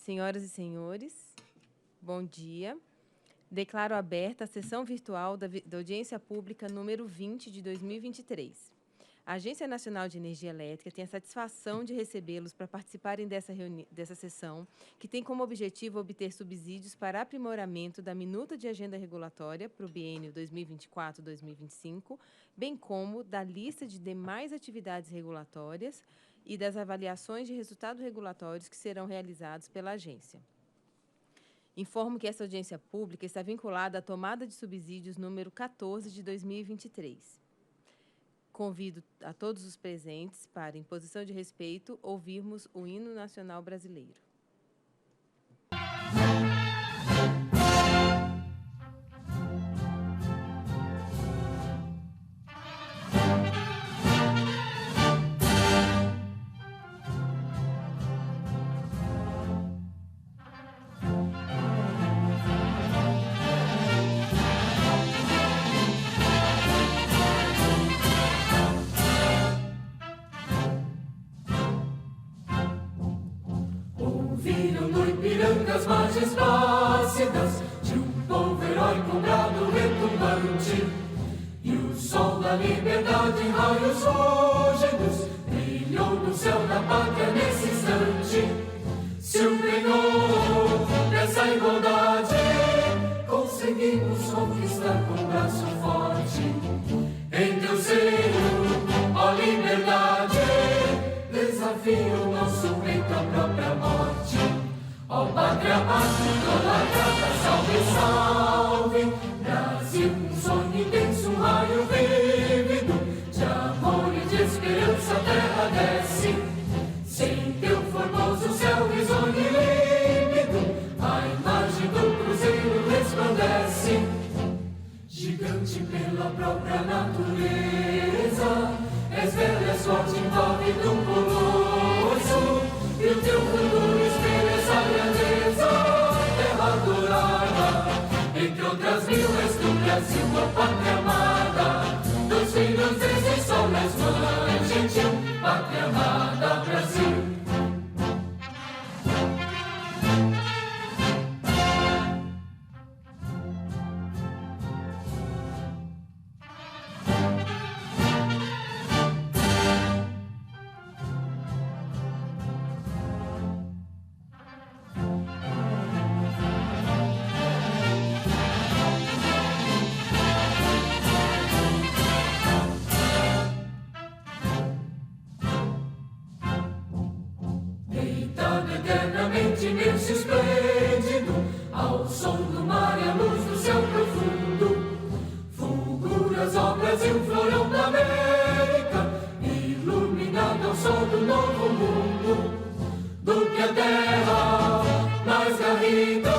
Senhoras e senhores, bom dia. Declaro aberta a sessão virtual da audiência pública número 20 de 2023. A Agência Nacional de Energia Elétrica tem a satisfação de recebê-los para participarem dessa sessão, que tem como objetivo obter subsídios para aprimoramento da minuta de agenda regulatória para o biênio 2024-2025, bem como da lista de demais atividades regulatórias e das avaliações de resultados regulatórios que serão realizados pela agência. Informo que essa audiência pública está vinculada à tomada de subsídios número 14 de 2023. Convido a todos os presentes para, em posição de respeito, ouvirmos o hino nacional brasileiro. Ouviram no Ipiranga as margens plácidas de um povo heróico, brado retumbante, e o sol da liberdade em raios fúlgidos brilhou no céu da pátria nesse instante. Se o penhor dessa igualdade conseguimos conquistar com um braço forte, em teu seio, ó liberdade, desafia o nosso peito à própria morte. Ó pátria amada, idolatrada, salve, salve, Brasil, um sonho intenso, um raio vívido, de amor e de esperança a terra desce. Sem teu formoso céu risonho e límpido, a imagem do cruzeiro resplandece. Gigante pela própria natureza, és velha, és forte, envolve num colosso, e o teu futuro espelha essa grandeza, terra adorada. Entre outras mil és do Brasil, a pátria amada, dos filhos desse sol, és mãe gentil, pátria amada, Brasil. Imenso esplêndido, ao som do mar e à luz do céu profundo, fulguras, ó Brasil, florão da América, iluminado ao sol do novo mundo. Do que a terra mais garrida,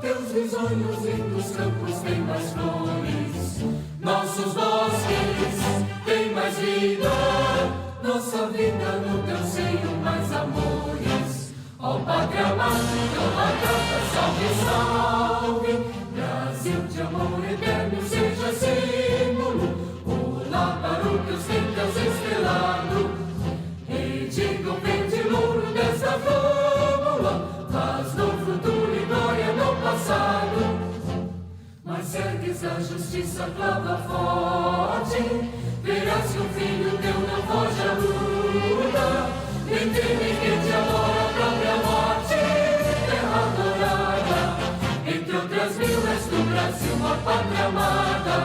teus risonhos lindos campos têm mais flores, nossos bosques têm mais vida, nossa vida no teu seio mais amores. Ó pátria amada, idolatrada, salve, salve, Brasil de amor eterno seja símbolo, olá para o teus templos estrelado, rediga o verde louro desta flâmula, paz no futuro e glória no passado. Mas ergues a justiça clava forte, verás que o filho teu não foge à luta, nem teme que te adora a própria morte, terra adorada. Entre outras mil és do Brasil, a pátria amada,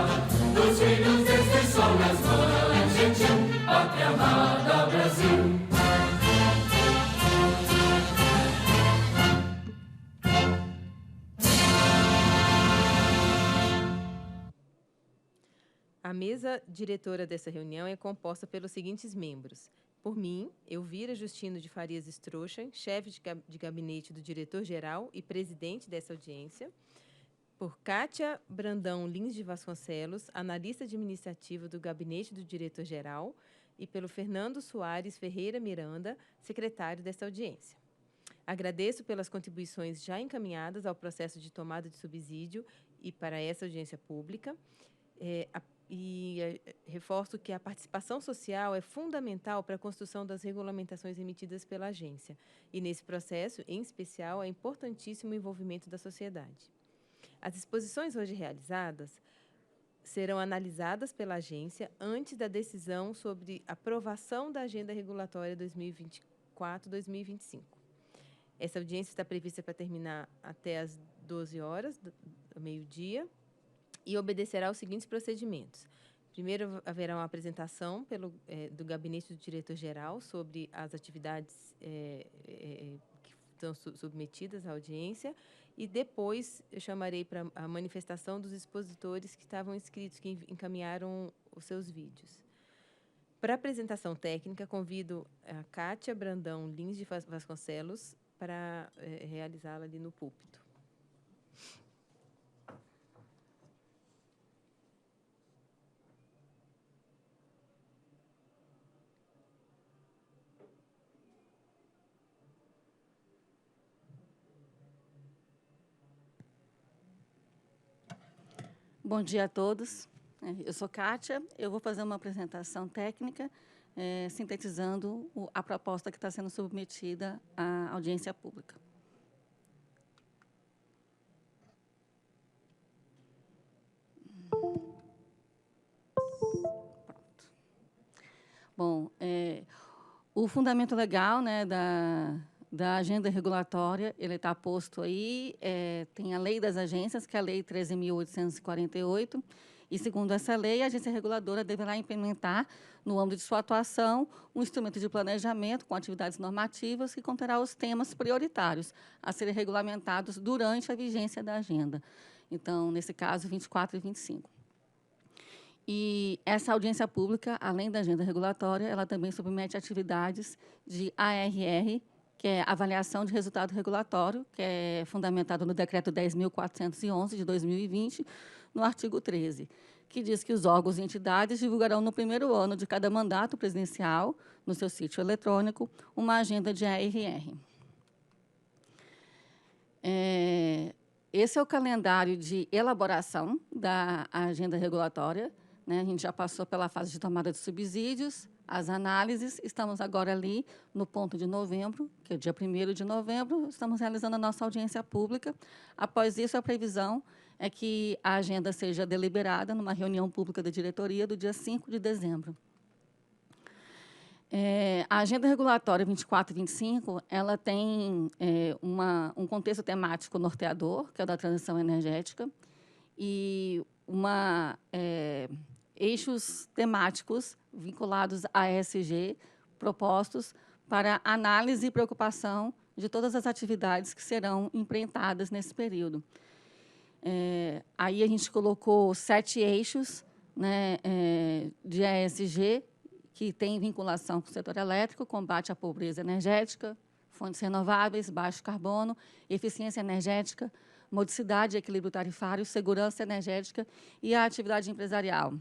dos filhos deste sol, és mãe gentil, pátria amada, Brasil. A mesa diretora dessa reunião é composta pelos seguintes membros. Por mim, Elvira Justino de Farias Strochen, chefe de gabinete do diretor-geral e presidente dessa audiência. Por Kátia Brandão Lins de Vasconcelos, analista administrativa do gabinete do diretor-geral. E pelo Fernando Soares Ferreira Miranda, secretário dessa audiência. Agradeço pelas contribuições já encaminhadas ao processo de tomada de subsídio e para essa audiência pública. reforço que a participação social é fundamental para a construção das regulamentações emitidas pela agência. E, nesse processo, em especial, é importantíssimo o envolvimento da sociedade. As exposições hoje realizadas serão analisadas pela agência antes da decisão sobre aprovação da Agenda Regulatória 2024-2025. Essa audiência está prevista para terminar até às 12 horas, do meio-dia, e obedecerá aos seguintes procedimentos. Primeiro, haverá uma apresentação do Gabinete do Diretor-Geral sobre as atividades que estão submetidas à audiência, e depois eu chamarei para a manifestação dos expositores que estavam inscritos, que encaminharam os seus vídeos. Para a apresentação técnica, convido a Kátia Brandão Lins de Vasconcelos para realizá-la ali no púlpito. Bom dia a todos. Eu sou Kátia. Eu vou fazer uma apresentação técnica, sintetizando a proposta que está sendo submetida à audiência pública. Pronto. Bom, o fundamento legal, né, da agenda regulatória, ele está posto aí, tem a lei das agências, que é a lei 13.848, e, segundo essa lei, a agência reguladora deverá implementar, no âmbito de sua atuação, um instrumento de planejamento com atividades normativas que conterá os temas prioritários a serem regulamentados durante a vigência da agenda. Então, nesse caso, 24 e 25. E essa audiência pública, além da agenda regulatória, ela também submete atividades de ARR, que é avaliação de resultado regulatório, que é fundamentado no Decreto 10.411, de 2020, no artigo 13, que diz que os órgãos e entidades divulgarão no primeiro ano de cada mandato presidencial, no seu sítio eletrônico, uma agenda de ARR. Esse é o calendário de elaboração da agenda regulatória, né? A gente já passou pela fase de tomada de subsídios, as análises, estamos agora ali no ponto de novembro, que é o dia 1º de novembro, estamos realizando a nossa audiência pública. Após isso, a previsão é que a agenda seja deliberada numa reunião pública da diretoria do dia 5 de dezembro. A agenda regulatória 24 e 25, ela tem um contexto temático norteador, que é o da transição energética, e eixos temáticos vinculados à ESG, propostos para análise e preocupação de todas as atividades que serão empreitadas nesse período. Aí a gente colocou 7 eixos, né, de ESG, que tem vinculação com o setor elétrico, combate à pobreza energética, fontes renováveis, baixo carbono, eficiência energética, modicidade e equilíbrio tarifário, segurança energética e a atividade empresarial.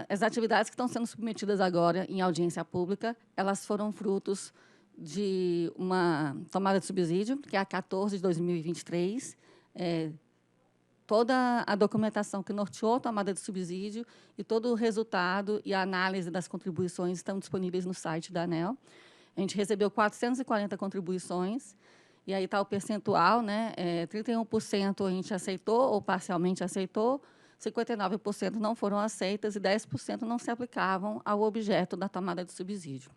As atividades que estão sendo submetidas agora em audiência pública, elas foram frutos de uma tomada de subsídio, que é a 14 de 2023, toda a documentação que norteou a tomada de subsídio e todo o resultado e a análise das contribuições estão disponíveis no site da ANEEL. A gente recebeu 440 contribuições, e aí está o percentual, né? 31% a gente aceitou ou parcialmente aceitou, 59% não foram aceitas e 10% não se aplicavam ao objeto da tomada de subsídio.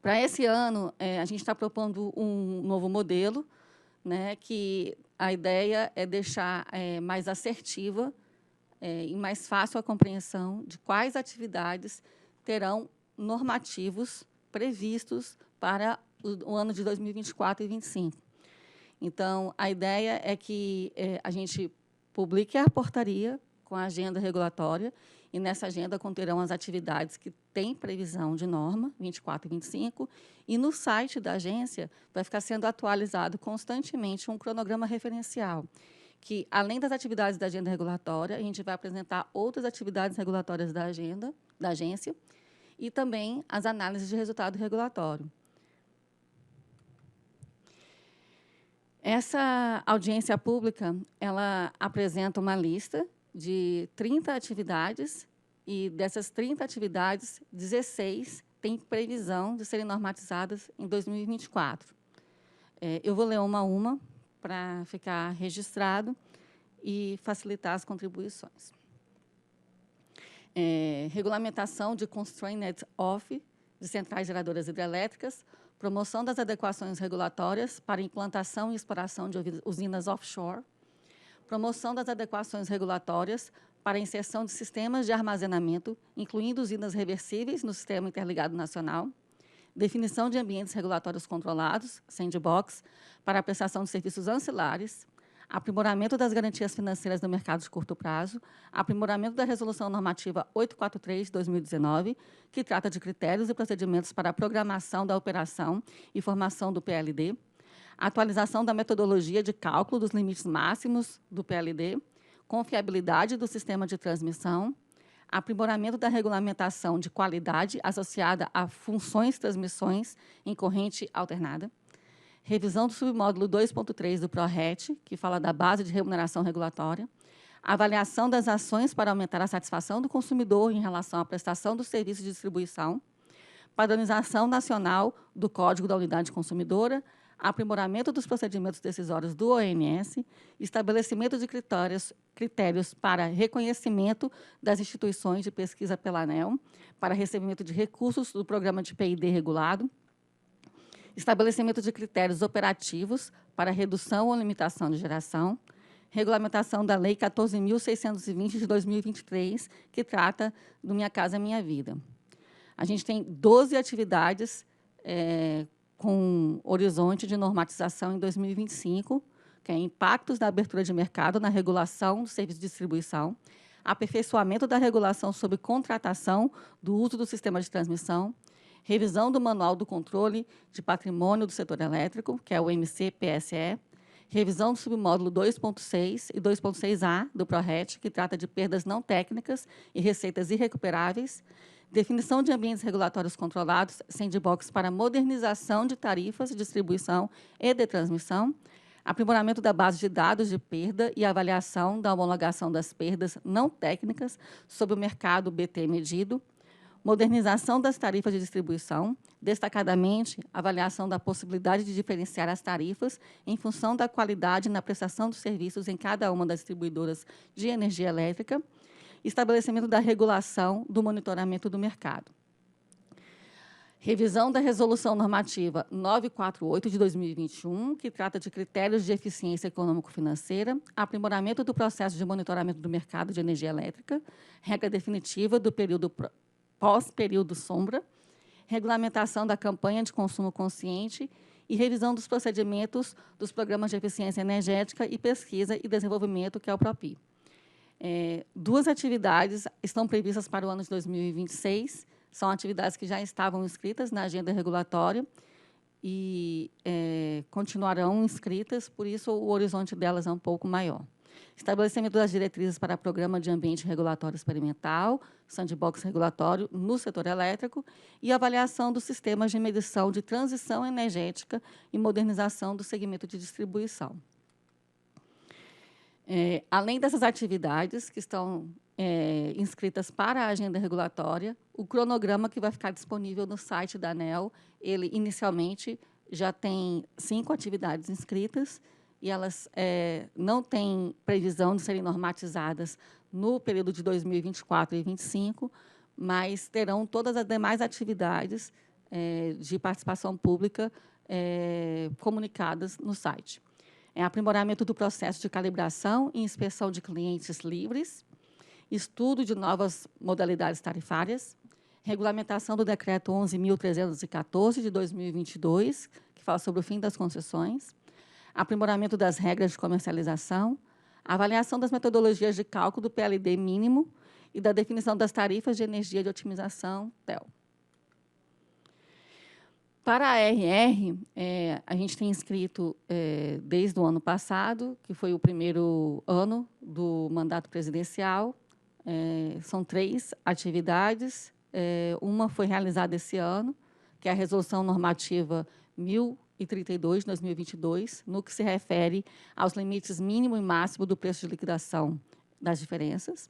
Para esse ano, a gente está propondo um novo modelo, né, que a ideia é deixar mais assertiva e mais fácil a compreensão de quais atividades terão normativos previstos para o ano de 2024 e 2025. Então, a ideia é que a gente publique a portaria com a agenda regulatória, e nessa agenda conterão as atividades que têm previsão de norma, 24 e 25, e no site da agência vai ficar sendo atualizado constantemente um cronograma referencial, que, além das atividades da agenda regulatória, a gente vai apresentar outras atividades regulatórias da agência, e também as análises de resultado regulatório. Essa audiência pública, ela apresenta uma lista de 30 atividades, e dessas 30 atividades, 16 têm previsão de serem normatizadas em 2024. Eu vou ler uma a uma para ficar registrado e facilitar as contribuições. Regulamentação de constrained off de centrais geradoras hidrelétricas, promoção das adequações regulatórias para implantação e exploração de usinas offshore, promoção das adequações regulatórias para a inserção de sistemas de armazenamento, incluindo usinas reversíveis no Sistema Interligado Nacional, definição de ambientes regulatórios controlados, sandbox, para a prestação de serviços ancilares, aprimoramento das garantias financeiras no mercado de curto prazo, aprimoramento da Resolução Normativa 843 de 2019, que trata de critérios e procedimentos para a programação da operação e formação do PLD, atualização da metodologia de cálculo dos limites máximos do PLD, confiabilidade do sistema de transmissão, aprimoramento da regulamentação de qualidade associada a funções de transmissões em corrente alternada, revisão do submódulo 2.3 do PRORET, que fala da base de remuneração regulatória, avaliação das ações para aumentar a satisfação do consumidor em relação à prestação do serviço de distribuição, padronização nacional do Código da Unidade Consumidora, aprimoramento dos procedimentos decisórios do ONS, estabelecimento de critérios para reconhecimento das instituições de pesquisa pela ANEEL, para recebimento de recursos do programa de PID regulado, estabelecimento de critérios operativos para redução ou limitação de geração, regulamentação da Lei 14.620 de 2023, que trata do Minha Casa Minha Vida. A gente tem 12 atividades com horizonte de normatização em 2025, que é impactos da abertura de mercado na regulação do serviço de distribuição, aperfeiçoamento da regulação sobre contratação do uso do sistema de transmissão, revisão do Manual do Controle de Patrimônio do Setor Elétrico, que é o MC-PSE, revisão do submódulo 2.6 e 2.6A do PRORET, que trata de perdas não técnicas e receitas irrecuperáveis, definição de ambientes regulatórios controlados, sandbox para modernização de tarifas de distribuição e de transmissão, aprimoramento da base de dados de perda e avaliação da homologação das perdas não técnicas sob o mercado BT medido, modernização das tarifas de distribuição, destacadamente, avaliação da possibilidade de diferenciar as tarifas em função da qualidade na prestação dos serviços em cada uma das distribuidoras de energia elétrica, estabelecimento da regulação do monitoramento do mercado. Revisão da Resolução Normativa 948 de 2021, que trata de critérios de eficiência econômico-financeira, aprimoramento do processo de monitoramento do mercado de energia elétrica, regra definitiva do período pós-período sombra, regulamentação da campanha de consumo consciente e revisão dos procedimentos dos programas de eficiência energética e pesquisa e desenvolvimento, que é o PROPI. 2 atividades estão previstas para o ano de 2026, são atividades que já estavam inscritas na agenda regulatória e continuarão inscritas, por isso o horizonte delas é um pouco maior. Estabelecimento das diretrizes para programa de ambiente regulatório experimental, sandbox regulatório no setor elétrico e avaliação dos sistemas de medição de transição energética e modernização do segmento de distribuição. Além dessas atividades que estão inscritas para a agenda regulatória, o cronograma que vai ficar disponível no site da ANEEL, ele inicialmente já tem 5 atividades inscritas, e elas não têm previsão de serem normatizadas no período de 2024 e 2025, mas terão todas as demais atividades de participação pública comunicadas no site. Aprimoramento do processo de calibração e inspeção de clientes livres, estudo de novas modalidades tarifárias, regulamentação do Decreto 11.314, de 2022, que fala sobre o fim das concessões, aprimoramento das regras de comercialização, avaliação das metodologias de cálculo do PLD mínimo e da definição das tarifas de energia de otimização, TEL. Para a RR, a gente tem inscrito desde o ano passado, que foi o primeiro ano do mandato presidencial. São 3 atividades. Uma foi realizada esse ano, que é a Resolução Normativa e 32 de 2022, no que se refere aos limites mínimo e máximo do preço de liquidação das diferenças.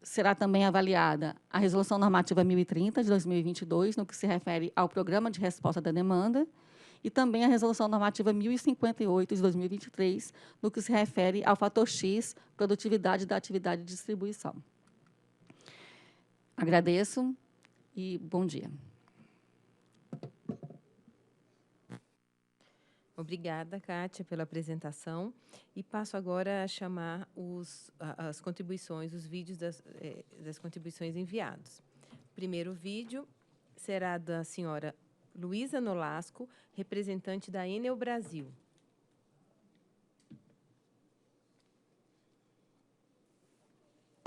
Será também avaliada a Resolução Normativa 1030 de 2022, no que se refere ao Programa de Resposta da Demanda, e também a Resolução Normativa 1058 de 2023, no que se refere ao fator X, produtividade da atividade de distribuição. Agradeço e bom dia. Obrigada, Kátia, pela apresentação. E passo agora a chamar as contribuições, os vídeos das contribuições enviados. O primeiro vídeo será da senhora Luísa Nolasco, representante da Enel Brasil.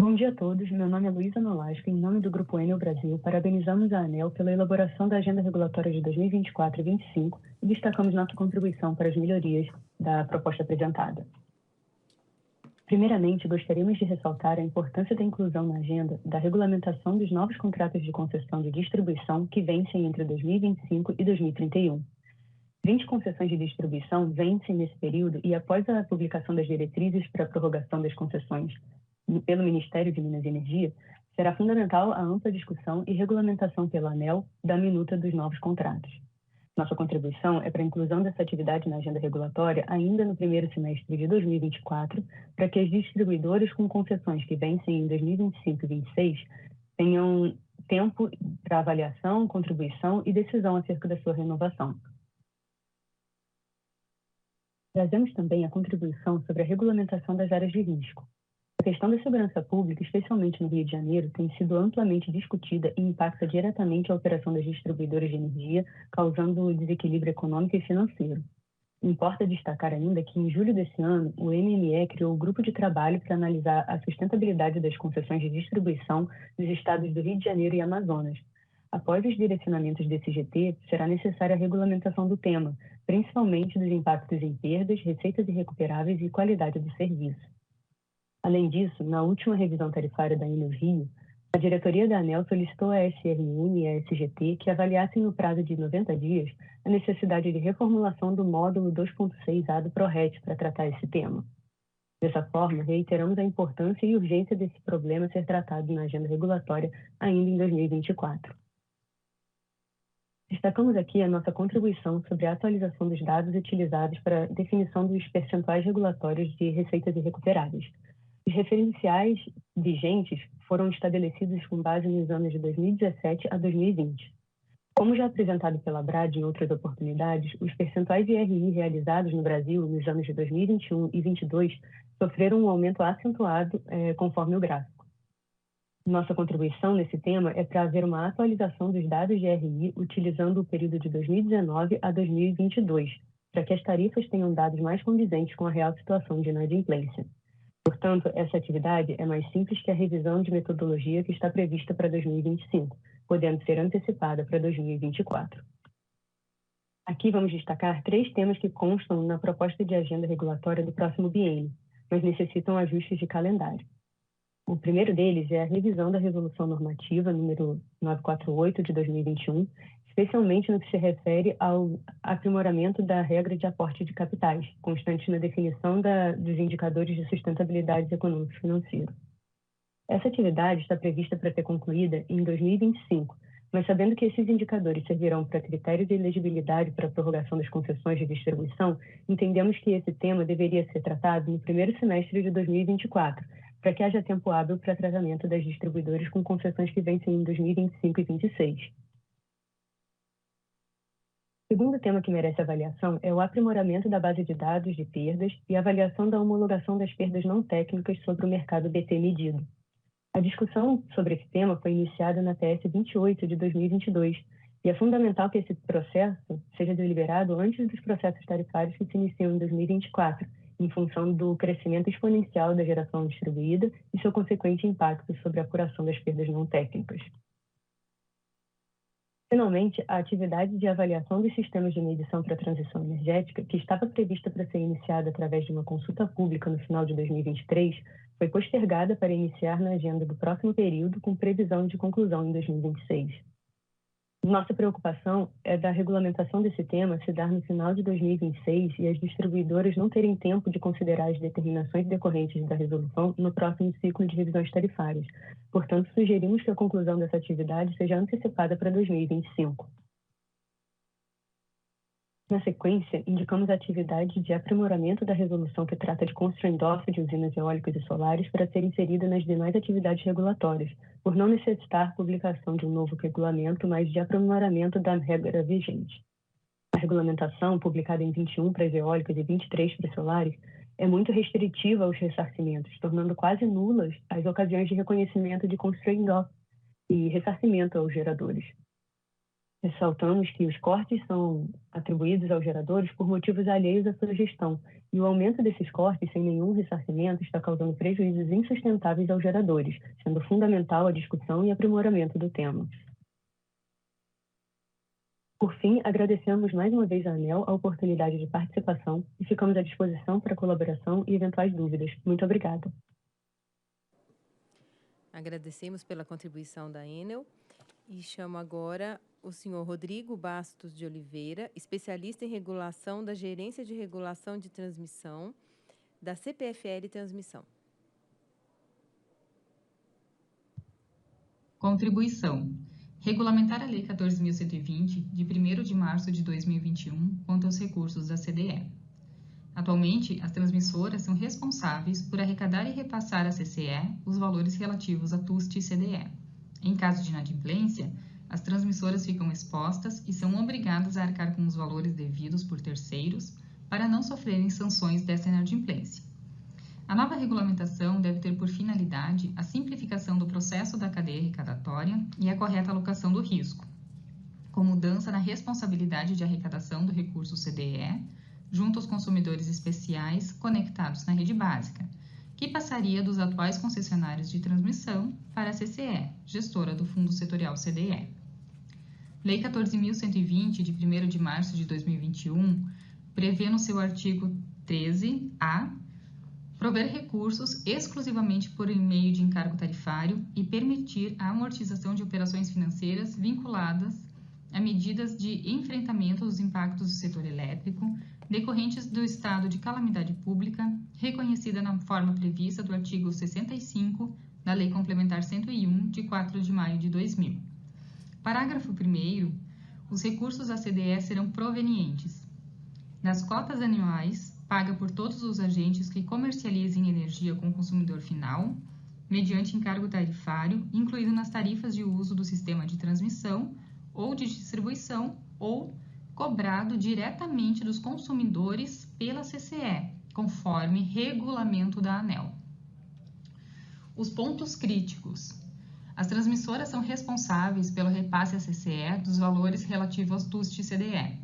Bom dia a todos, meu nome é Luísa Nolasco, em nome do Grupo Enel Brasil, parabenizamos a ANEEL pela elaboração da Agenda Regulatória de 2024 e 2025 e destacamos nossa contribuição para as melhorias da proposta apresentada. Primeiramente, gostaríamos de ressaltar a importância da inclusão na agenda da regulamentação dos novos contratos de concessão de distribuição que vencem entre 2025 e 2031. 20 concessões de distribuição vencem nesse período e, após a publicação das diretrizes para a prorrogação das concessões pelo Ministério de Minas e Energia, será fundamental a ampla discussão e regulamentação pela ANEEL da minuta dos novos contratos. Nossa contribuição é para a inclusão dessa atividade na agenda regulatória ainda no primeiro semestre de 2024, para que as distribuidoras com concessões que vencem em 2025 e 2026 tenham tempo para avaliação, contribuição e decisão acerca da sua renovação. Trazemos também a contribuição sobre a regulamentação das áreas de risco. A questão da segurança pública, especialmente no Rio de Janeiro, tem sido amplamente discutida e impacta diretamente a operação das distribuidoras de energia, causando desequilíbrio econômico e financeiro. Importa destacar ainda que, em julho desse ano, o MME criou um grupo de trabalho para analisar a sustentabilidade das concessões de distribuição dos estados do Rio de Janeiro e Amazonas. Após os direcionamentos desse GT, será necessária a regulamentação do tema, principalmente dos impactos em perdas, receitas irrecuperáveis e qualidade do serviço. Além disso, na última revisão tarifária da Enel Rio, a diretoria da ANEEL solicitou à SRM e à SGT que avaliassem no prazo de 90 dias a necessidade de reformulação do módulo 2.6A do PRORET para tratar esse tema. Dessa forma, reiteramos a importância e urgência desse problema ser tratado na agenda regulatória ainda em 2024. Destacamos aqui a nossa contribuição sobre a atualização dos dados utilizados para a definição dos percentuais regulatórios de receitas irrecuperáveis. Os referenciais vigentes foram estabelecidos com base nos anos de 2017 a 2020. Como já apresentado pela BRAD em outras oportunidades, os percentuais de RI realizados no Brasil nos anos de 2021 e 2022 sofreram um aumento acentuado conforme o gráfico. Nossa contribuição nesse tema é para haver uma atualização dos dados de RI utilizando o período de 2019 a 2022, para que as tarifas tenham dados mais condizentes com a real situação de inadimplência. Portanto, essa atividade é mais simples que a revisão de metodologia que está prevista para 2025, podendo ser antecipada para 2024. Aqui vamos destacar 3 temas que constam na proposta de agenda regulatória do próximo biênio, mas necessitam ajustes de calendário. O primeiro deles é a revisão da Resolução Normativa número 948 de 2021, especialmente no que se refere ao aprimoramento da regra de aporte de capitais, constante na definição dos indicadores de sustentabilidade econômico-financeira. Essa atividade está prevista para ser concluída em 2025, mas sabendo que esses indicadores servirão para critério de elegibilidade para a prorrogação das concessões de distribuição, entendemos que esse tema deveria ser tratado no primeiro semestre de 2024, para que haja tempo hábil para tratamento das distribuidoras com concessões que vencem em 2025 e 2026. O segundo tema que merece avaliação é o aprimoramento da base de dados de perdas e a avaliação da homologação das perdas não técnicas sobre o mercado BT medido. A discussão sobre esse tema foi iniciada na TS 28 de 2022 e é fundamental que esse processo seja deliberado antes dos processos tarifários que se iniciam em 2024, em função do crescimento exponencial da geração distribuída e seu consequente impacto sobre a apuração das perdas não técnicas. Finalmente, a atividade de avaliação dos sistemas de medição para a transição energética, que estava prevista para ser iniciada através de uma consulta pública no final de 2023, foi postergada para iniciar na agenda do próximo período, com previsão de conclusão em 2026. Nossa preocupação é da regulamentação desse tema se dar no final de 2026 e as distribuidoras não terem tempo de considerar as determinações decorrentes da resolução no próximo ciclo de revisões tarifárias. Portanto, sugerimos que a conclusão dessa atividade seja antecipada para 2025. Na sequência, indicamos a atividade de aprimoramento da resolução que trata de constraint-off de usinas eólicas e solares para ser inserida nas demais atividades regulatórias, por não necessitar publicação de um novo regulamento, mas de aprimoramento da regra vigente. A regulamentação, publicada em 21 para as eólicas e 23 para as solares, é muito restritiva aos ressarcimentos, tornando quase nulas as ocasiões de reconhecimento de constraint-off e ressarcimento aos geradores. Ressaltamos que os cortes são atribuídos aos geradores por motivos alheios à sua gestão, e o aumento desses cortes sem nenhum ressarcimento está causando prejuízos insustentáveis aos geradores, sendo fundamental a discussão e aprimoramento do tema. Por fim, agradecemos mais uma vez à ANEEL a oportunidade de participação e ficamos à disposição para colaboração e eventuais dúvidas. Muito obrigada. Agradecemos pela contribuição da Enel e chamo agora o senhor Rodrigo Bastos de Oliveira, especialista em regulação da Gerência de Regulação de Transmissão da CPFL Transmissão. Contribuição. Regulamentar a Lei 14.120, de 1º de março de 2021, quanto aos recursos da CDE. Atualmente, as transmissoras são responsáveis por arrecadar e repassar à CCE os valores relativos a TUST e CDE. Em caso de inadimplência, as transmissoras ficam expostas e são obrigadas a arcar com os valores devidos por terceiros para não sofrerem sanções dessa inadimplência. A nova regulamentação deve ter por finalidade a simplificação do processo da cadeia arrecadatória e a correta alocação do risco, com mudança na responsabilidade de arrecadação do recurso CDE junto aos consumidores especiais conectados na rede básica, que passaria dos atuais concessionários de transmissão para a CCE, gestora do Fundo Setorial CDE. Lei 14.120, de 1º de março de 2021, prevê no seu artigo 13A prover recursos exclusivamente por meio de encargo tarifário e permitir a amortização de operações financeiras vinculadas a medidas de enfrentamento dos impactos do setor elétrico decorrentes do estado de calamidade pública, reconhecida na forma prevista do artigo 65 da Lei Complementar 101, de 4 de maio de 2000. Parágrafo 1º. Os recursos da CDE serão provenientes das cotas anuais pagas por todos os agentes que comercializem energia com o consumidor final, mediante encargo tarifário, incluído nas tarifas de uso do sistema de transmissão ou de distribuição, ou cobrado diretamente dos consumidores pela CCE, conforme regulamento da ANEEL. Os pontos críticos. As transmissoras são responsáveis pelo repasse à CCE dos valores relativos aos TUST e CDE.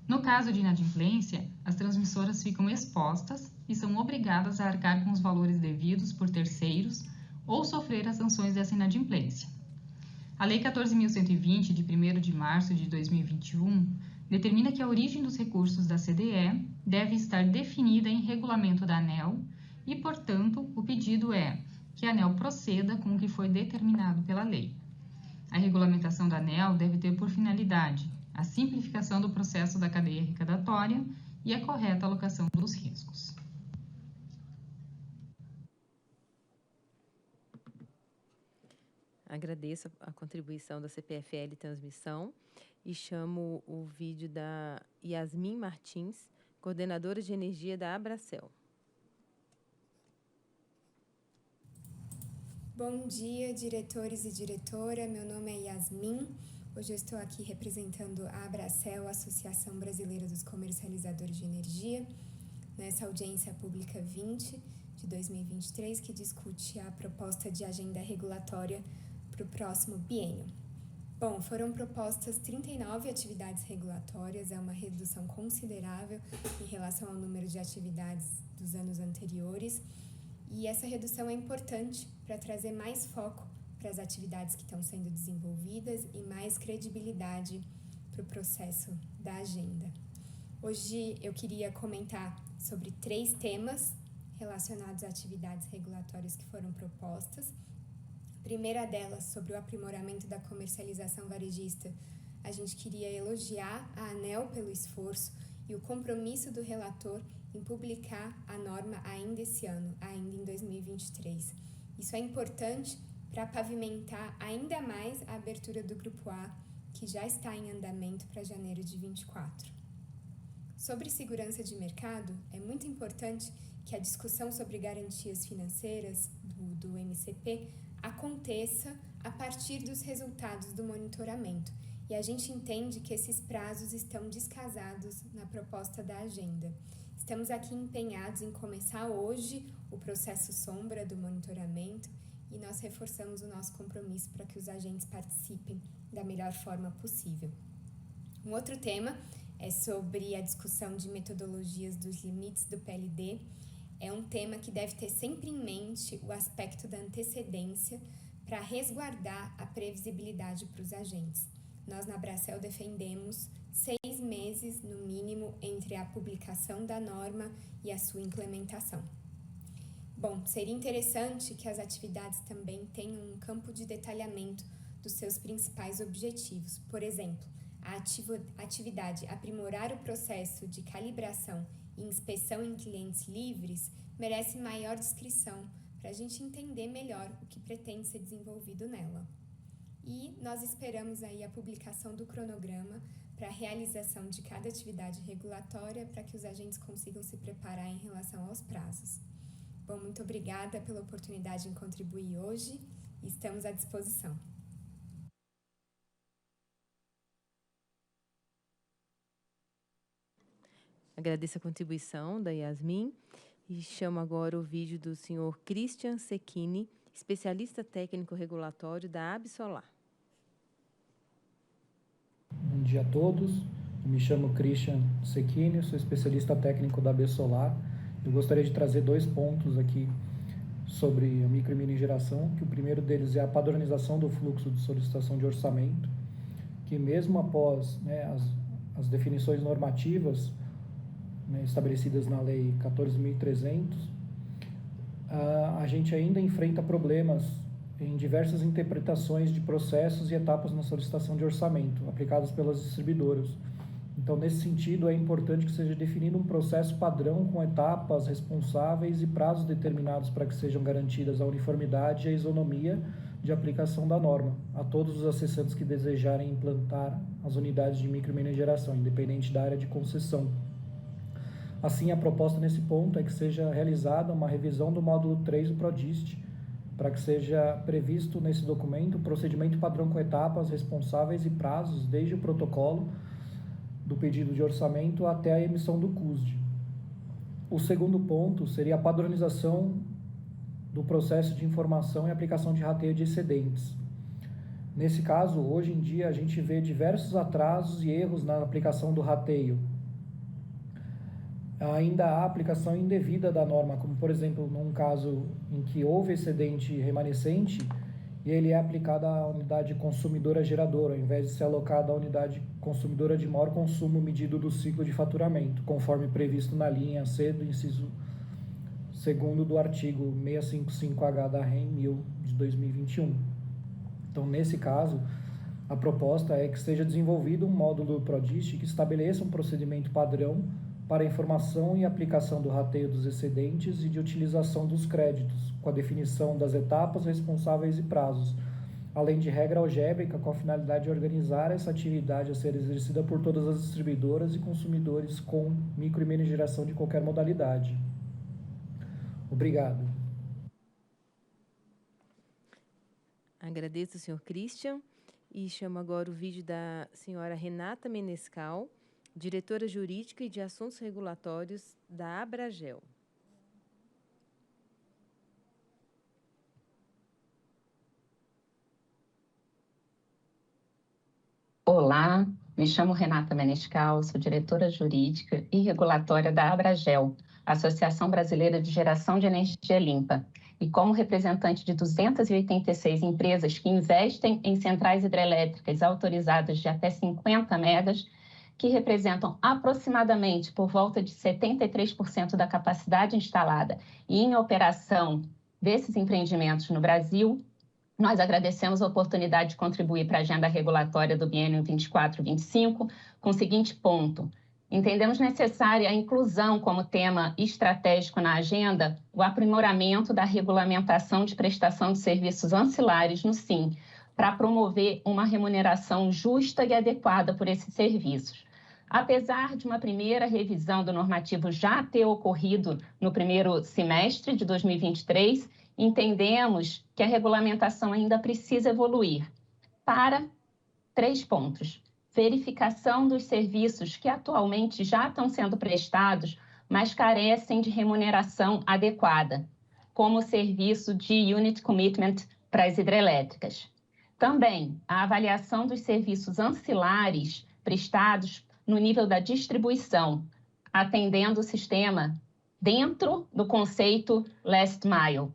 No caso de inadimplência, as transmissoras ficam expostas e são obrigadas a arcar com os valores devidos por terceiros ou sofrer as sanções dessa inadimplência. A Lei 14.120, de 1º de março de 2021, determina que a origem dos recursos da CDE deve estar definida em regulamento da ANEEL e, portanto, o pedido é que a ANEEL proceda com o que foi determinado pela lei. A regulamentação da ANEEL deve ter por finalidade a simplificação do processo da cadeia arrecadatória e a correta alocação dos riscos. Agradeço a contribuição da CPFL Transmissão e chamo o vídeo da Yasmin Martins, coordenadora de energia da Abracel. Bom dia, diretores e diretora. Meu nome é Yasmin. Hoje eu estou aqui representando a Abracel, Associação Brasileira dos Comercializadores de Energia, nessa audiência pública 20 de 2023, que discute a proposta de agenda regulatória para o próximo biênio. Bom, foram propostas 39 atividades regulatórias, é uma redução considerável em relação ao número de atividades dos anos anteriores, e essa redução é importante para trazer mais foco para as atividades que estão sendo desenvolvidas e mais credibilidade para o processo da agenda. Hoje eu queria comentar sobre 3 temas relacionados a atividades regulatórias que foram propostas. A primeira delas, sobre o aprimoramento da comercialização varejista a gente queria elogiar a ANEEL pelo esforço e o compromisso do relator em publicar a norma ainda esse ano, ainda em 2023. Isso é importante para pavimentar ainda mais a abertura do Grupo A, que já está em andamento para janeiro de 2024. Sobre segurança de mercado, é muito importante que a discussão sobre garantias financeiras do MCP aconteça a partir dos resultados do monitoramento, e a gente entende que esses prazos estão descasados na proposta da agenda. Estamos aqui empenhados em começar hoje o processo sombra do monitoramento e nós reforçamos o nosso compromisso para que os agentes participem da melhor forma possível. Um outro tema é sobre a discussão de metodologias dos limites do PLD. É um tema que deve ter sempre em mente o aspecto da antecedência para resguardar a previsibilidade para os agentes. Nós, na Abracel, defendemos 6 meses, no mínimo, entre a publicação da norma e a sua implementação. Bom, seria interessante que as atividades também tenham um campo de detalhamento dos seus principais objetivos. Por exemplo, a atividade aprimorar o processo de calibração e inspeção em clientes livres merece maior descrição para a gente entender melhor o que pretende ser desenvolvido nela. E nós esperamos aí a publicação do cronograma para a realização de cada atividade regulatória para que os agentes consigam se preparar em relação aos prazos. Bom, muito obrigada pela oportunidade em contribuir hoje e estamos à disposição. Agradeço a contribuição da Yasmin e chamo agora o vídeo do senhor Christian Secchini, especialista técnico regulatório da Absolar. Bom dia a todos, eu me chamo Christian Secchini, sou especialista técnico da Absolar. Eu gostaria de trazer 2 pontos aqui sobre a micro e mini geração, que o primeiro deles é a padronização do fluxo de solicitação de orçamento, que mesmo após as definições normativas estabelecidas na Lei 14.300, a gente ainda enfrenta problemas em diversas interpretações de processos e etapas na solicitação de orçamento, aplicadas pelas distribuidoras. Então, nesse sentido, é importante que seja definido um processo padrão com etapas, responsáveis e prazos determinados para que sejam garantidas a uniformidade e a isonomia de aplicação da norma a todos os acessantes que desejarem implantar as unidades de micro e mini geração, independente da área de concessão. Assim, a proposta nesse ponto é que seja realizada uma revisão do módulo 3 do PRODIST, para que seja previsto nesse documento o procedimento padrão com etapas, responsáveis e prazos, desde o protocolo do pedido de orçamento até a emissão do CUSD. O segundo ponto seria a padronização do processo de informação e aplicação de rateio de excedentes. Nesse caso, hoje em dia, a gente vê diversos atrasos e erros na aplicação do rateio. Ainda há aplicação indevida da norma, como, por exemplo, num caso em que houve excedente remanescente e ele é aplicado à unidade consumidora geradora, ao invés de ser alocado à unidade consumidora de maior consumo medido do ciclo de faturamento, conforme previsto na linha C do inciso 2º do artigo 655H da REN 1000 de 2021. Então, nesse caso, a proposta é que seja desenvolvido um módulo do PRODIST que estabeleça um procedimento padrão para a informação e aplicação do rateio dos excedentes e de utilização dos créditos, com a definição das etapas, responsáveis e prazos, além de regra algébrica com a finalidade de organizar essa atividade a ser exercida por todas as distribuidoras e consumidores com micro e mini geração de qualquer modalidade. Obrigado. Agradeço ao senhor Christian e chamo agora o vídeo da senhora Renata Menescal, diretora jurídica e de assuntos regulatórios da Abragel. Olá, me chamo Renata Menescal, sou diretora jurídica e regulatória da Abragel, Associação Brasileira de Geração de Energia Limpa, e como representante de 286 empresas que investem em centrais hidrelétricas autorizadas de até 50 megas, que representam aproximadamente por volta de 73% da capacidade instalada e em operação desses empreendimentos no Brasil, Nós agradecemos a oportunidade de contribuir para a agenda regulatória do biênio 24-25 com o seguinte ponto. Entendemos necessária a inclusão como tema estratégico na agenda o aprimoramento da regulamentação de prestação de serviços ancilares no SIM, para promover uma remuneração justa e adequada por esses serviços. Apesar de uma primeira revisão do normativo já ter ocorrido no primeiro semestre de 2023, entendemos que a regulamentação ainda precisa evoluir para 3 pontos. Verificação dos serviços que atualmente já estão sendo prestados, mas carecem de remuneração adequada, como o serviço de Unit Commitment para as hidrelétricas. Também a avaliação dos serviços ancilares prestados no nível da distribuição, atendendo o sistema dentro do conceito Last Mile.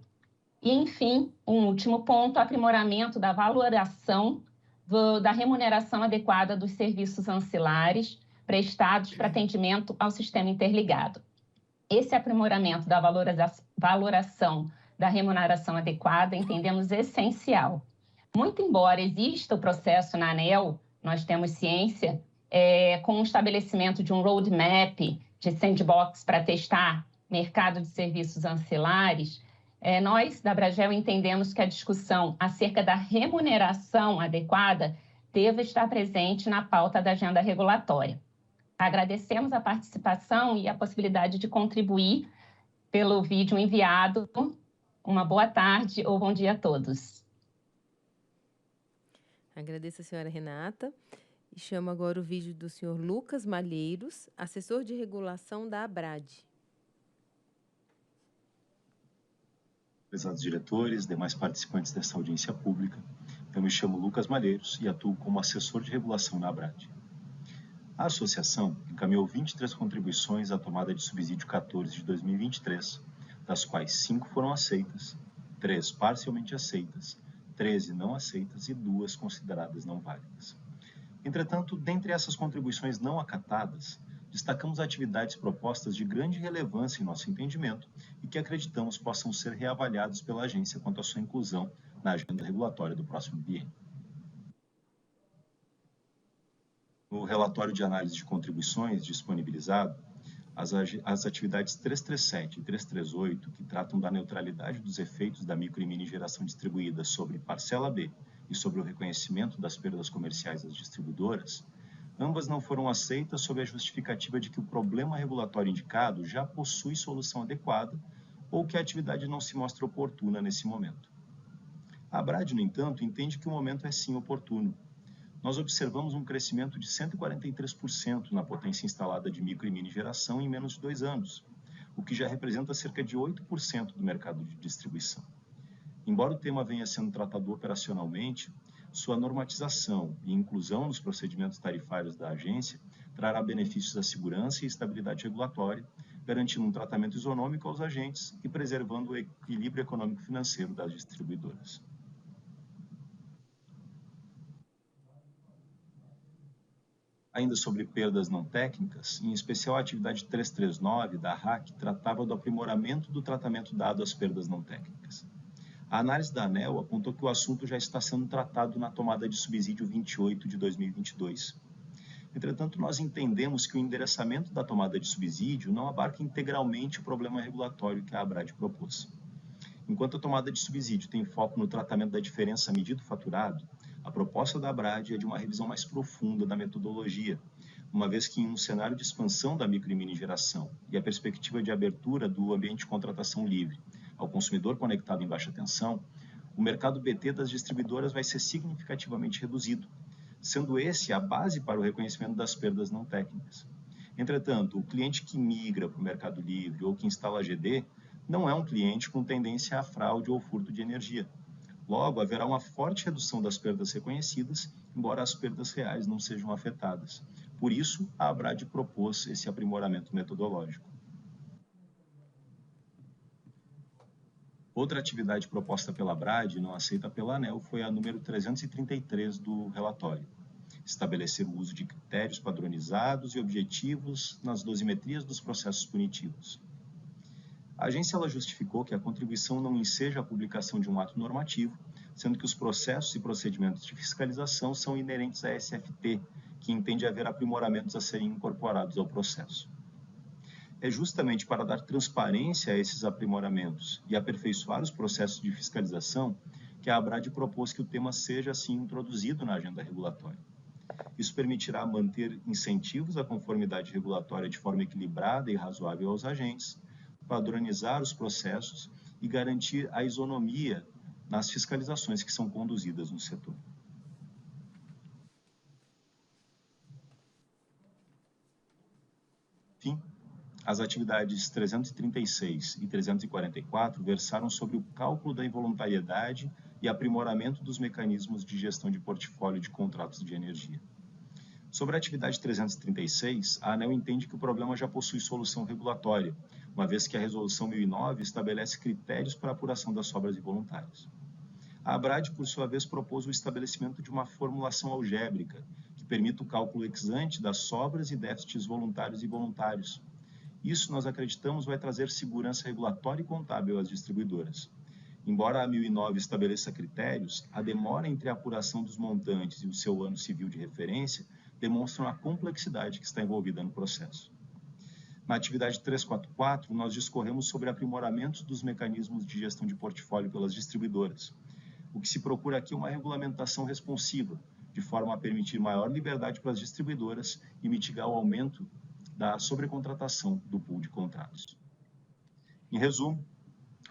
E, enfim, um último ponto, aprimoramento da valoração da remuneração adequada dos serviços ancilares prestados para atendimento ao sistema interligado. Esse aprimoramento da valoração da remuneração adequada entendemos essencial. Muito embora exista o processo na ANEEL, nós temos ciência, com o estabelecimento de um roadmap de sandbox para testar mercado de serviços ancilares, nós, da Abragel, entendemos que a discussão acerca da remuneração adequada deve estar presente na pauta da agenda regulatória. Agradecemos a participação e a possibilidade de contribuir pelo vídeo enviado. Uma boa tarde ou bom dia a todos. Agradeço a senhora Renata e chamo agora o vídeo do senhor Lucas Malheiros, assessor de regulação da ABRAD. Prezados diretores, demais participantes desta audiência pública, eu me chamo Lucas Malheiros e atuo como assessor de regulação na ABRAD. A associação encaminhou 23 contribuições à tomada de subsídio 14 de 2023, das quais 5 foram aceitas, 3 parcialmente aceitas, 13 não aceitas e 2 consideradas não válidas. Entretanto, dentre essas contribuições não acatadas, destacamos atividades propostas de grande relevância em nosso entendimento e que acreditamos possam ser reavaliadas pela agência quanto à sua inclusão na agenda regulatória do próximo biênio. No relatório de análise de contribuições disponibilizado, as atividades 337 e 338, que tratam da neutralidade dos efeitos da micro e mini geração distribuída sobre parcela B e sobre o reconhecimento das perdas comerciais das distribuidoras, ambas não foram aceitas sob a justificativa de que o problema regulatório indicado já possui solução adequada ou que a atividade não se mostra oportuna nesse momento. A ABRAD, no entanto, entende que o momento é sim oportuno. Nós observamos um crescimento de 143% na potência instalada de micro e mini geração em menos de 2 anos, o que já representa cerca de 8% do mercado de distribuição. Embora o tema venha sendo tratado operacionalmente, sua normatização e inclusão nos procedimentos tarifários da agência trará benefícios à segurança e estabilidade regulatória, garantindo um tratamento isonômico aos agentes e preservando o equilíbrio econômico-financeiro das distribuidoras. Ainda sobre perdas não técnicas, em especial a atividade 339 da RAC tratava do aprimoramento do tratamento dado às perdas não técnicas. A análise da ANEEL apontou que o assunto já está sendo tratado na tomada de subsídio 28 de 2022. Entretanto, nós entendemos que o endereçamento da tomada de subsídio não abarca integralmente o problema regulatório que a ABRAD propôs. Enquanto a tomada de subsídio tem foco no tratamento da diferença medida faturado, a proposta da ABRAD é de uma revisão mais profunda da metodologia, uma vez que em um cenário de expansão da micro e mini geração e a perspectiva de abertura do ambiente de contratação livre ao consumidor conectado em baixa tensão, o mercado BT das distribuidoras vai ser significativamente reduzido, sendo esse a base para o reconhecimento das perdas não técnicas. Entretanto, o cliente que migra para o mercado livre ou que instala GD não é um cliente com tendência à fraude ou furto de energia. Logo, haverá uma forte redução das perdas reconhecidas, embora as perdas reais não sejam afetadas. Por isso, a ABRAD propôs esse aprimoramento metodológico. Outra atividade proposta pela ABRAD e não aceita pela ANEEL foi a número 333 do relatório. Estabelecer o uso de critérios padronizados e objetivos nas dosimetrias dos processos punitivos. A agência justificou que a contribuição não enseja a publicação de um ato normativo, sendo que os processos e procedimentos de fiscalização são inerentes à SFT, que entende haver aprimoramentos a serem incorporados ao processo. É justamente para dar transparência a esses aprimoramentos e aperfeiçoar os processos de fiscalização que a ABRAD propôs que o tema seja, assim, introduzido na agenda regulatória. Isso permitirá manter incentivos à conformidade regulatória de forma equilibrada e razoável aos agentes, padronizar os processos e garantir a isonomia nas fiscalizações que são conduzidas no setor. Fim. As atividades 336 e 344 versaram sobre o cálculo da involuntariedade e aprimoramento dos mecanismos de gestão de portfólio de contratos de energia. Sobre a atividade 336, a ANEEL entende que o problema já possui solução regulatória, uma vez que a Resolução 1009 estabelece critérios para a apuração das sobras involuntárias. A ABRAD, por sua vez, propôs o estabelecimento de uma formulação algébrica que permita o cálculo ex ante das sobras e déficits voluntários e voluntários. Isso, nós acreditamos, vai trazer segurança regulatória e contábil às distribuidoras. Embora a 1009 estabeleça critérios, a demora entre a apuração dos montantes e o seu ano civil de referência demonstram a complexidade que está envolvida no processo. Na atividade 344, nós discorremos sobre aprimoramentos dos mecanismos de gestão de portfólio pelas distribuidoras. O que se procura aqui é uma regulamentação responsiva, de forma a permitir maior liberdade para as distribuidoras e mitigar o aumento da sobrecontratação do pool de contratos. Em resumo,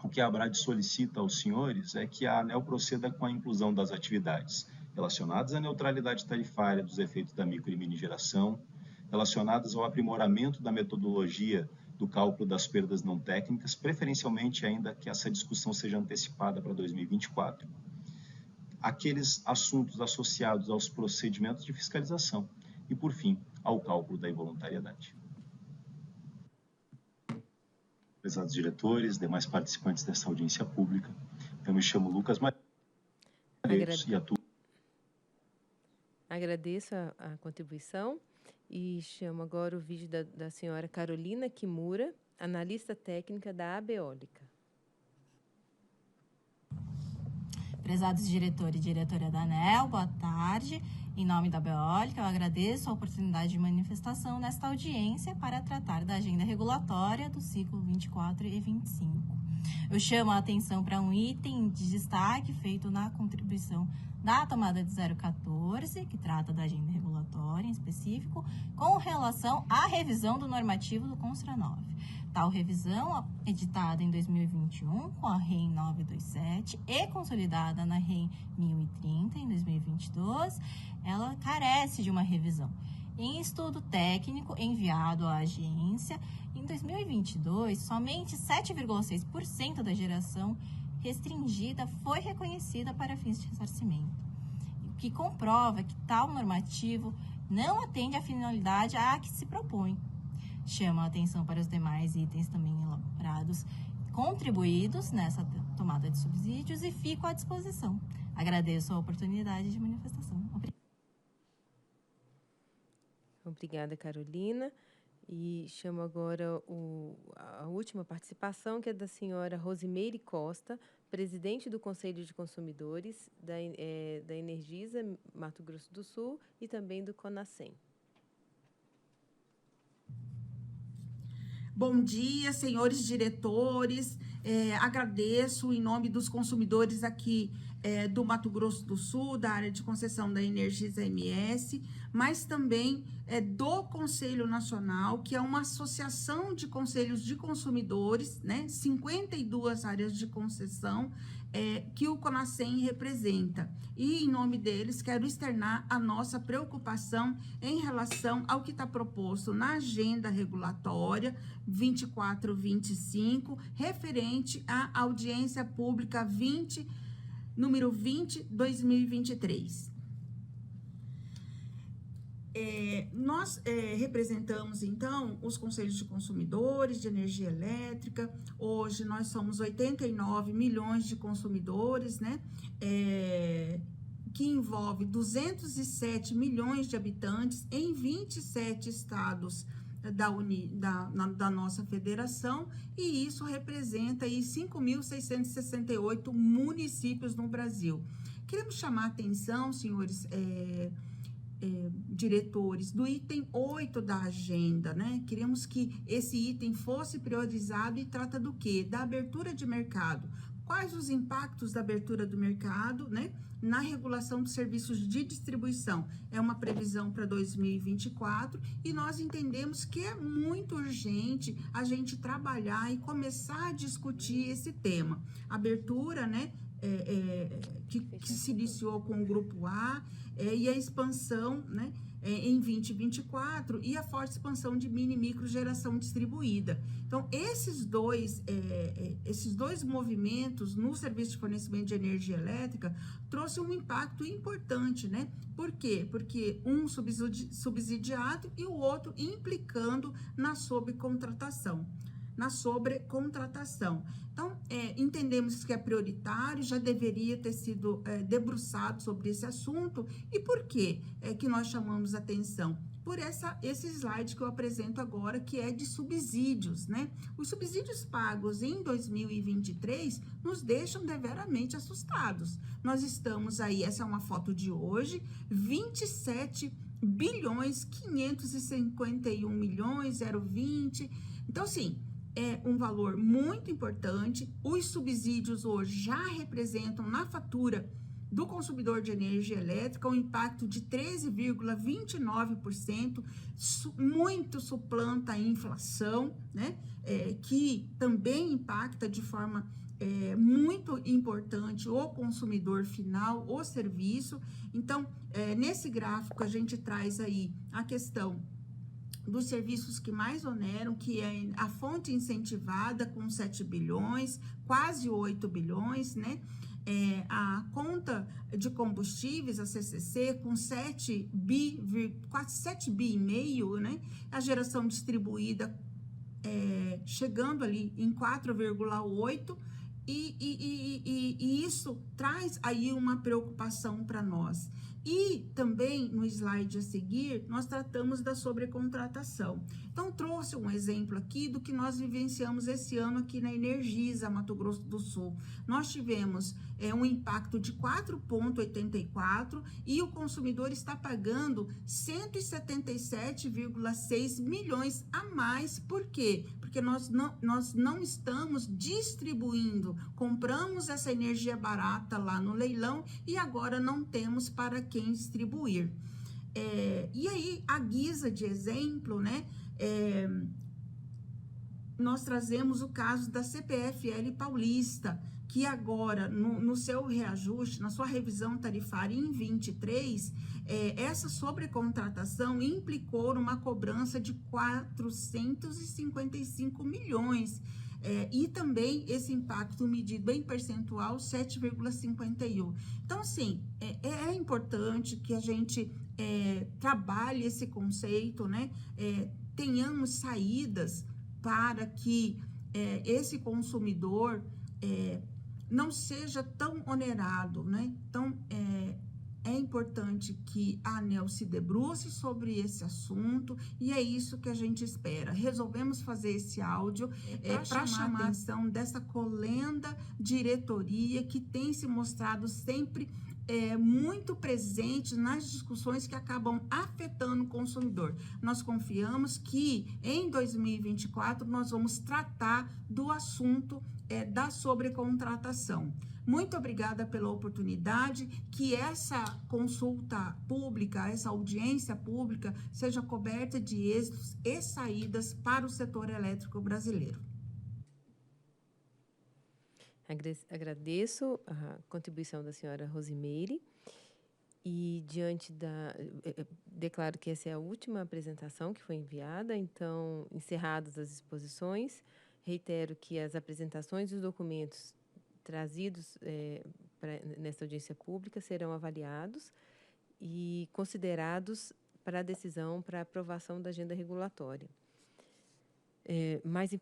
o que a ABRAD solicita aos senhores é que a ANEEL proceda com a inclusão das atividades relacionadas à neutralidade tarifária dos efeitos da micro e mini geração, relacionadas ao aprimoramento da metodologia do cálculo das perdas não técnicas, preferencialmente ainda que essa discussão seja antecipada para 2024, aqueles assuntos associados aos procedimentos de fiscalização e, por fim, ao cálculo da involuntariedade. Prezados diretores, demais participantes dessa audiência pública, eu me chamo Lucas Malheiros e atuo. Agradeço a contribuição e chamo agora o vídeo da senhora Carolina Kimura, analista técnica da Abeólica. Prezados diretor e diretora da ANEEL, boa tarde. Em nome da Abeólica, eu agradeço a oportunidade de manifestação nesta audiência para tratar da agenda regulatória do ciclo 24 e 25. Eu chamo a atenção para um item de destaque feito na contribuição da tomada de 014, que trata da agenda regulatória em específico, com relação à revisão do normativo do CONSTRA 9. Tal revisão, editada em 2021 com a REN 927 e consolidada na REN 1030 em 2022, ela carece de uma revisão. Em estudo técnico enviado à agência, em 2022, somente 7,6% da geração restringida foi reconhecida para fins de ressarcimento, o que comprova que tal normativo não atende à finalidade a que se propõe. Chama a atenção para os demais itens também elaborados, contribuídos nessa tomada de subsídios e fico à disposição. Agradeço a oportunidade de manifestação. Obrigada, Carolina. E chamo agora a última participação, que é da senhora Rosimeire Costa, presidente do Conselho de Consumidores da Energisa Mato Grosso do Sul e também do CONASEM. Bom dia, senhores diretores. Agradeço em nome dos consumidores aqui do Mato Grosso do Sul, da área de concessão da Energisa MS, mas também do Conselho Nacional, que é uma associação de conselhos de consumidores, né? 52 áreas de concessão que o CONASEM representa. E, em nome deles, quero externar a nossa preocupação em relação ao que está proposto na agenda regulatória 24-25, referente à audiência pública número 20/2023. Nós representamos, então, os conselhos de consumidores de energia elétrica. Hoje, nós somos 89 milhões de consumidores, né? Que envolve 207 milhões de habitantes em 27 estados da nossa federação, e isso representa aí 5.668 municípios no Brasil. Queremos chamar a atenção, senhores diretores, do item 8 da agenda, né? Queremos que esse item fosse priorizado e trata do quê? Da abertura de mercado. Quais os impactos da abertura do mercado, né? Na regulação dos serviços de distribuição. É uma previsão para 2024 e nós entendemos que é muito urgente a gente trabalhar e começar a discutir esse tema. Abertura, né? Que se iniciou com o Grupo A, e a expansão, né, em 2024 e a forte expansão de mini e micro geração distribuída. Então, esses dois movimentos no serviço de fornecimento de energia elétrica trouxe um impacto importante, né? Por quê? Porque um subsidiado e o outro implicando na sobrecontratação. Então, entendemos que é prioritário, já deveria ter sido debruçado sobre esse assunto. E por quê que nós chamamos a atenção? Por esse slide que eu apresento agora, que é de subsídios, né? Os subsídios pagos em 2023 nos deixam deveramente assustados. Nós estamos aí, essa é uma foto de hoje, 27.551.020. Então, assim, é um valor muito importante. Os subsídios hoje já representam na fatura do consumidor de energia elétrica um impacto de 13,29%, muito suplanta a inflação, né? Que também impacta de forma muito importante o consumidor final, o serviço. Então, nesse gráfico a gente traz aí a questão dos serviços que mais oneram, que é a fonte incentivada com 7 bilhões, quase 8 bilhões, né? A conta de combustíveis, a CCC, com 7 bi, quase 7 bi e meio, né? A geração distribuída chegando ali em 4,8, e isso traz aí uma preocupação para nós. E também, no slide a seguir, nós tratamos da sobrecontratação. Então, trouxe um exemplo aqui do que nós vivenciamos esse ano aqui na Energisa, Mato Grosso do Sul. Nós tivemos um impacto de 4,84 e o consumidor está pagando 177,6 milhões a mais. Por quê? Porque nós não estamos distribuindo. Compramos essa energia barata lá no leilão e agora não temos para quem distribuir. E aí, a guisa de exemplo, né? Nós trazemos o caso da CPFL Paulista, que agora, no seu reajuste, na sua revisão tarifária em 23, essa sobrecontratação implicou numa cobrança de 455 milhões. E também esse impacto medido em percentual, 7,51. Então, assim, é importante que a gente trabalhe esse conceito, né? Tenhamos saídas para que esse consumidor não seja tão onerado, né? Então, é importante que a ANEEL se debruce sobre esse assunto e é isso que a gente espera. Resolvemos fazer esse áudio para chamar a atenção dessa colenda diretoria que tem se mostrado sempre muito presente nas discussões que acabam afetando o consumidor. Nós confiamos que em 2024 nós vamos tratar do assunto da sobrecontratação. Muito obrigada pela oportunidade, que essa consulta pública, essa audiência pública seja coberta de êxitos e saídas para o setor elétrico brasileiro. Agradeço a contribuição da senhora Rosimeire e declaro que essa é a última apresentação que foi enviada, então, encerradas as exposições, reitero que as apresentações e os documentos trazidos nesta audiência pública serão avaliados e considerados para a decisão para aprovação da agenda regulatória. Mais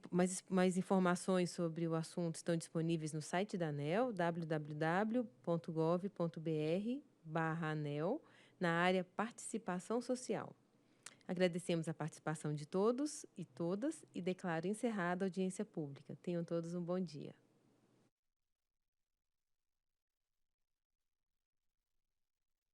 informações sobre o assunto estão disponíveis no site da ANEEL, www.gov.br/ANEEL, na área Participação Social. Agradecemos a participação de todos e todas e declaro encerrada a audiência pública. Tenham todos um bom dia.